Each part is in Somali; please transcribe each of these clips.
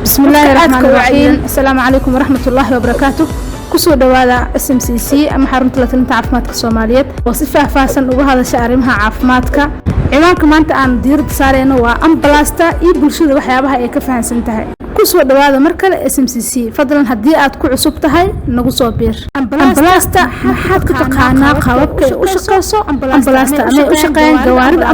بسم الله الرحمن الرحيم. السلام عليكم ورحمة الله وبركاته. كسو دوادا SMCC أما حرمت لتنتا عافماتك الصوماليات وصفة فاسن وهذا شعرمها عافماتك ciwaanka maanta aan diirada saareyno waa ambalaasta iyo bulshada waxyaabaha ay ka fahansan tahay kusoo dhawaada mar kale SMCC fadlan hadii aad ku cusub tahay nagu soo biir ambalaasta maxaad ka taqaanaa qaababka ay u shaqeyso ambalaasta ama u shaqeeyaan gawaarida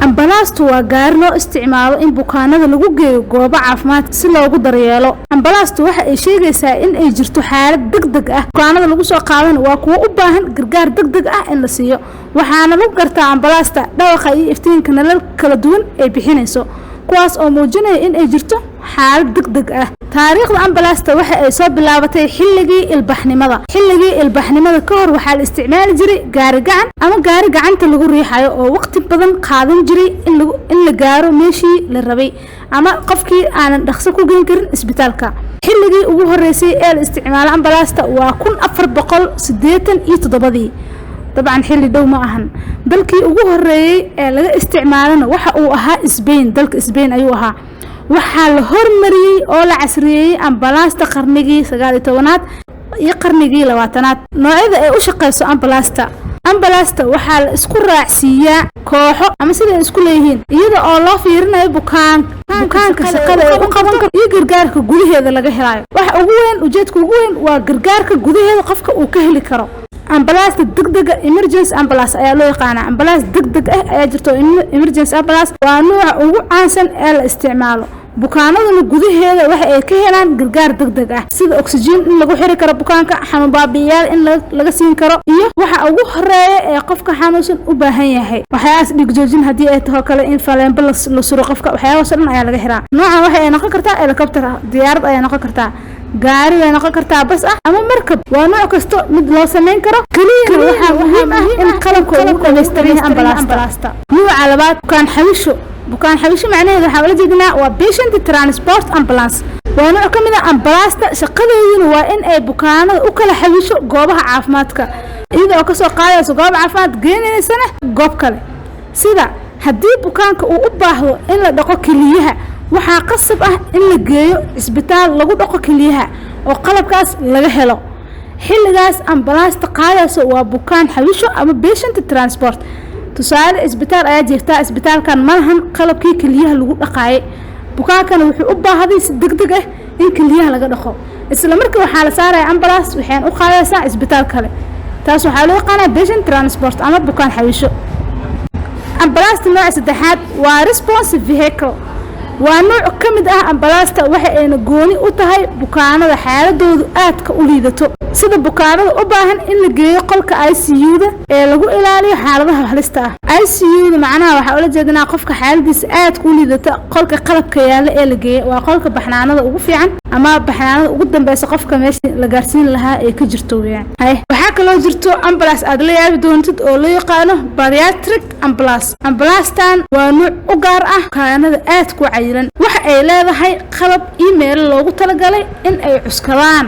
ambalaasta waa gaari loo isticmaalo in bukaanada lagu geeyo goobo caafimaad si loogu daryeelo ambalaasta waxa ay sheegaysaa in ay jirto xaalad degdeg ah bukaanada lagu soo qaadan waa kuwa u baahan gargaar degdeg ah in la siiyo waxaana lagu gartaa ambalaasta dhawaqa iyo iftiinka nalal kala duwan ay bixinayso kuwaas oo muujinaya in ay jirto xaalad degdeg ah taariikhda ambalaasta waxa ay soo bilaabatay xilligii ilbaxnimada ka hor waxaa la isticmaali jiray gaari gacan ama gaari gacanta lagu riixayo oo waqti badan qaadan jiray in la gaaro meeshii la rabay ama qofkii aanan dhaqso ku geyn karin isbitaalka xilligii ugu horeysay ee la isticmaalo ambalaasta waa 1487 طبعا حلي دو ما أهن دلكي ugu horeeyay laga isticmaalana waxa uu ahaa Spain dalka Spain ayuu ahaa waxa la hormariyay oo la casriyay ambalaasta qarnigii 19aad iyo qarnigii 20aad noocyada ay u shaqeyso ambalaasta waxa la isku raacsiiyaa kooxo ama sida ay isku leeyihiin iyada oo loo fiirinayo bukaanka shaqada ay u qaban karo iyo gargaarka gudaheeda laga helayo waxa ugu weyn ujeedka ugu weyn waa gargaarka gudaheeda qofka uu ka heli karo ambalaasta degdega emergency ambulance ayaa loo yaqaanaa ambalaas degdeg ah ayaa jirto emergency ambulance waa nooca ugu caansan ee la isticmaalo bukaanaduna gudaheeda waxa ay ka helaan gargaar degdeg ah sida oxygen in lagu xiri karo bukaanka xanuun baabi'iyaal in laga siin karo iyo waxa ugu horeeya ee qofka xanuunsan u baahan yahay waxyaas dhig joojin hadii ay tahay kale in faleemba la suro qofka waxyaas dhan ayaa laga xiraa nooca waxa ay noqon kartaa helicopter diyaarad ayaa noqon kartaa gaari way noqon kartaa bas ah ama markab waa nooc kasto mid loo sameyn karo kaliya waxa muhiim ah in qalabka uu dhameystiran ambalaasta nooca labaad bukaan xawisho macnaheedu waxa la jeedinaa waa patient transport ambulance waa nooc kamid ah ambalaasta shaqadeeduna waa in ay bukaanada u kala xawisho goobaha caafimaadka iyadoo ka soo qaadayso goob caafimaad geenaysana goob kale sida hadii bukaanka uu u baahdo in la dhaqo kaliyaha waxaa qasab ah in la geeyo isbitaal lagu dhaqo kaliyaha oo qalabkaas laga helo xilligaas ambalaasta qaadayso waa bukaan xawisho ama patient transport tusaale isbitaal ayaa jirta isbitaalkan malahan qalabkii kaliyaha lagu dhaqaayay bukaankana wuxuu u baahday si degdeg ah in kaliyaha laga dhaqo isla markaa waxaa la saaray ambalaas waxaan u qaadaysaa isbitaal kale taas waxaa loo yaqaanaa patient transport ama bukaan xawisho ambalaasta nooca saddexaad waa responsive vehicle waa nooc kamid ah ambalaasta waxa ay gooni u tahay bukaanada xaaladoodu aadka u liidato sida bukaanada u baahan in la geeyo qolka ICU-da ee lagu ilaaliyo xaaladaha halista ah ICU-da macnaha waxa ula jeedinaa qofka xaaladiisa aad ku liidato qolka qalabka yaala ee la geeyo waa qolka baxnaanada ugu fiican ama baxnaanada ugu dambaysa qofka meesha la gaarsiin lahaa ee ka jirto weeyaan waxa kale oo jirto ambulance aad la yaabi doontid oo loo yaqaano bariatric ambulaastan waa nooc u gaar ah bukaanada aad ku waxa ay leedahay qalab email loogu talagalay in ay cuskadaan